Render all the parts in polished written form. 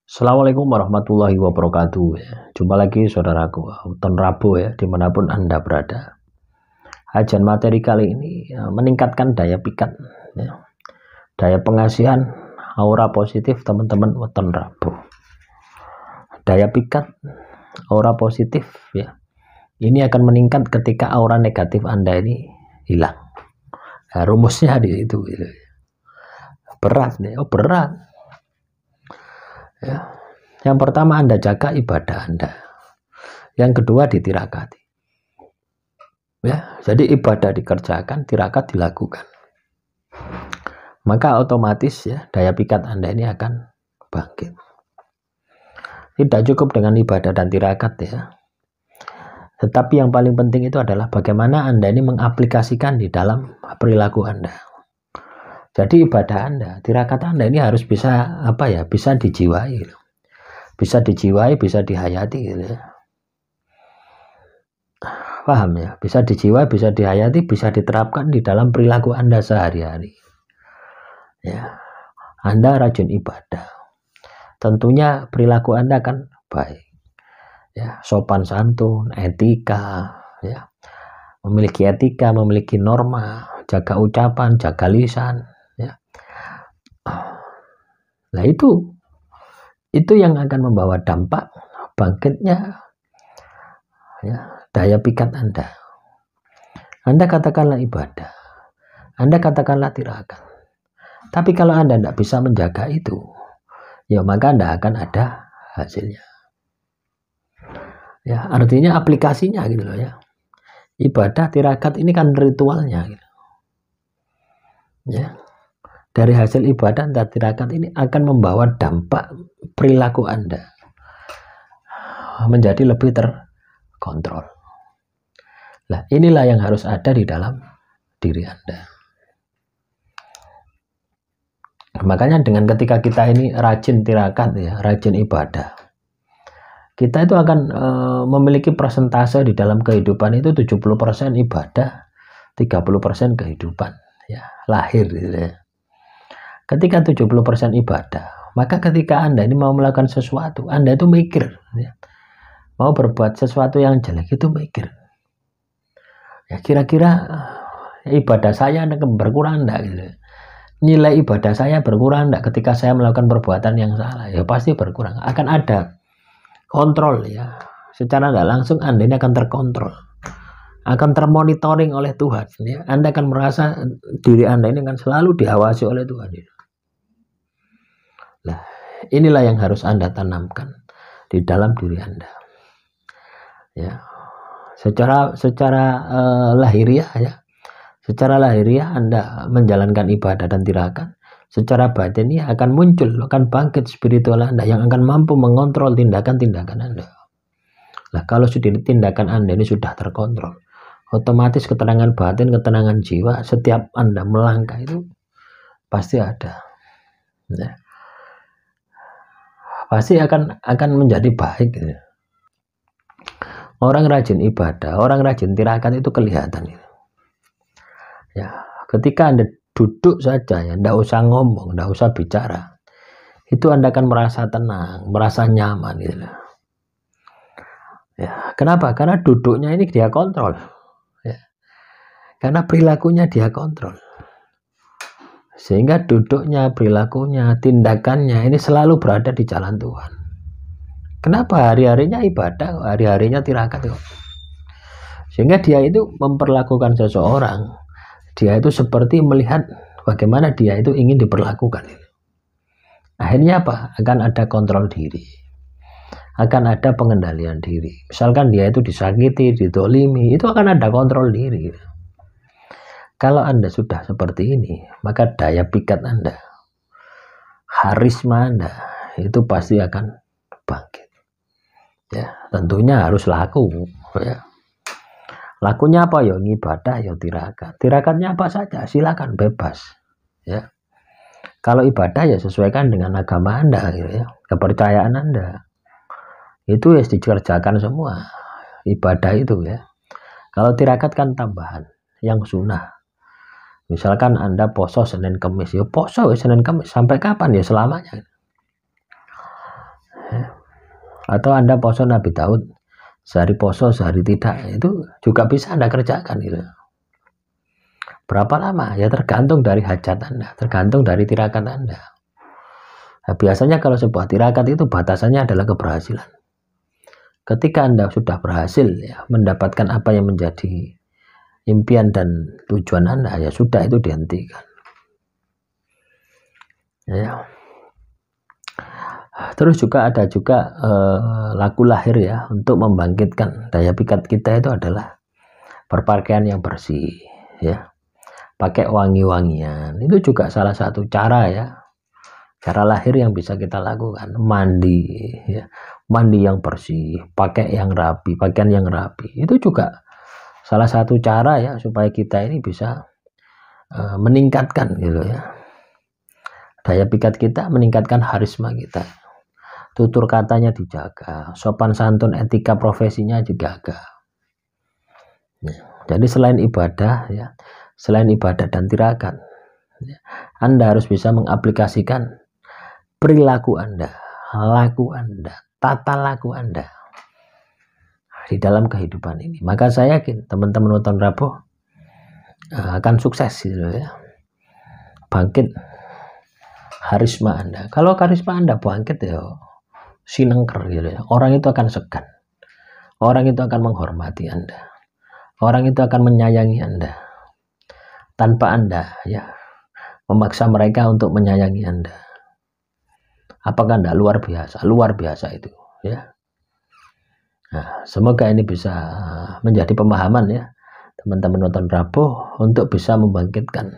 Assalamualaikum warahmatullahi wabarakatuh. Jumpa lagi saudaraku, Ton Rabu ya, dimanapun Anda berada. Kajian materi kali ini meningkatkan daya pikat, ya, daya pengasihan, aura positif teman-teman Weton Rabu. Daya pikat, aura positif ya, ini akan meningkat ketika aura negatif Anda ini hilang. Nah, rumusnya di situ. Gitu. Berat nih, berat. Ya. Yang pertama Anda jaga ibadah Anda. Yang kedua ditirakati. Ya, jadi ibadah dikerjakan, tirakat dilakukan. Maka otomatis ya daya pikat Anda ini akan bangkit. Tidak cukup dengan ibadah dan tirakat ya. Tetapi yang paling penting itu adalah bagaimana Anda ini mengaplikasikan di dalam perilaku Anda. Jadi ibadah Anda, tirakat Anda ini harus bisa bisa dijiwai. Bisa dijiwai, bisa dihayati gitu ya. Paham ya? Bisa dijiwai, bisa dihayati, bisa diterapkan di dalam perilaku Anda sehari-hari. Ya. Anda rajin ibadah. Tentunya perilaku Anda kan baik. Ya, sopan santun, etika, ya. Memiliki etika, memiliki norma, jaga ucapan, jaga lisan, ya. Nah, itu yang akan membawa dampak bangkitnya ya, daya pikat Anda. Anda katakanlah ibadah, Anda katakanlah tirakat. Tapi kalau Anda tidak bisa menjaga itu, ya maka Anda akan ada hasilnya. Ya, artinya aplikasinya gitu loh ya. Ibadah tirakat ini kan ritualnya gitu. Ya. Dari hasil ibadah dan tirakat ini akan membawa dampak perilaku Anda menjadi lebih terkontrol. Nah, inilah yang harus ada di dalam diri Anda. Makanya dengan ketika kita ini rajin tirakat ya, rajin ibadah, kita itu akan memiliki persentase di dalam kehidupan itu 70% ibadah, 30% kehidupan ya, lahir gitu ya. Ketika 70% ibadah, maka ketika Anda ini mau melakukan sesuatu, Anda itu mikir ya. Mau berbuat sesuatu yang jelek itu mikir. Ya kira-kira ibadah saya akan berkurang enggak gitu. Nilai ibadah saya berkurang enggak ketika saya melakukan perbuatan yang salah? Ya pasti berkurang. Akan ada kontrol ya. Secara enggak langsung Anda ini akan terkontrol. Akan termonitoring oleh Tuhan ya. Anda akan merasa diri Anda ini akan selalu diawasi oleh Tuhan. Nah, inilah yang harus Anda tanamkan di dalam diri Anda. Ya. Secara lahiriah ya. Secara lahiriah Anda menjalankan ibadah dan tirakat, secara batin ini akan muncul, akan bangkit spiritual Anda yang akan mampu mengontrol tindakan-tindakan Anda. Nah, kalau sudah tindakan Anda ini sudah terkontrol, otomatis ketenangan batin, ketenangan jiwa setiap Anda melangkah itu pasti ada. Ya. Pasti akan menjadi baik. Gitu. Orang rajin ibadah, orang rajin tirakat itu kelihatan. Gitu. Ya, ketika Anda duduk saja ya, tidak usah ngomong, tidak usah bicara, itu Anda akan merasa tenang, merasa nyaman. Gitu. Ya, kenapa? Karena duduknya ini dia kontrol. Ya. Karena perilakunya dia kontrol. Sehingga duduknya, perilakunya, tindakannya ini selalu berada di jalan Tuhan. Kenapa? Hari-harinya ibadah, hari-harinya tirakat. Sehingga dia itu memperlakukan seseorang, dia itu seperti melihat bagaimana dia itu ingin diperlakukan. Akhirnya apa? Akan ada kontrol diri. Akan ada pengendalian diri. Misalkan dia itu disakiti, didolimi, itu akan ada kontrol diri. Kalau Anda sudah seperti ini, maka daya pikat Anda, harisma Anda, itu pasti akan bangkit. Ya, tentunya harus laku. Ya. Lakunya apa ya? Ibadah ya tirakat. Tirakatnya apa saja? Silakan bebas. Ya. Kalau ibadah ya sesuaikan dengan agama Anda, gitu ya. Kepercayaan Anda. Itu ya dikerjakan semua. Ibadah itu ya. Kalau tirakat kan tambahan yang sunnah. Misalkan Anda poso Senin Kamis, ya poso Senin Kamis sampai kapan ya selamanya. Atau Anda poso Nabi Daud, sehari poso sehari tidak, itu juga bisa Anda kerjakan gitu. Berapa lama? Ya tergantung dari hajat Anda, tergantung dari tirakat Anda. Nah, biasanya kalau sebuah tirakat itu batasannya adalah keberhasilan. Ketika Anda sudah berhasil ya, mendapatkan apa yang menjadi impian dan tujuan Anda, ya sudah, itu dihentikan. Ya. Terus juga ada juga laku lahir ya, untuk membangkitkan daya pikat kita itu adalah berpakaian yang bersih ya, pakai wangi-wangian, itu juga salah satu cara ya, cara lahir yang bisa kita lakukan. Mandi ya, mandi yang bersih, pakai yang rapi, pakaian yang rapi, itu juga salah satu cara ya supaya kita ini bisa meningkatkan gitu ya, daya pikat kita, meningkatkan harisma kita, tutur katanya dijaga, sopan santun etika profesinya dijaga ya. Jadi selain ibadah ya, selain ibadah dan tirakat ya, Anda harus bisa mengaplikasikan perilaku Anda, laku Anda, tata laku Anda di dalam kehidupan ini. Maka saya yakin teman-teman Weton Rawuh akan sukses gitu ya, bangkit harisma Anda. Kalau karisma Anda bangkit ya sinengker gitu ya, orang itu akan segan, orang itu akan menghormati Anda, orang itu akan menyayangi Anda tanpa Anda ya memaksa mereka untuk menyayangi Anda. Apakah Anda luar biasa? Luar biasa itu ya. Nah, semoga ini bisa menjadi pemahaman ya teman-teman Weton Rawuh untuk bisa membangkitkan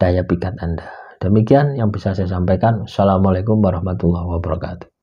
daya pikat Anda. Demikian yang bisa saya sampaikan. Assalamualaikum warahmatullahi wabarakatuh.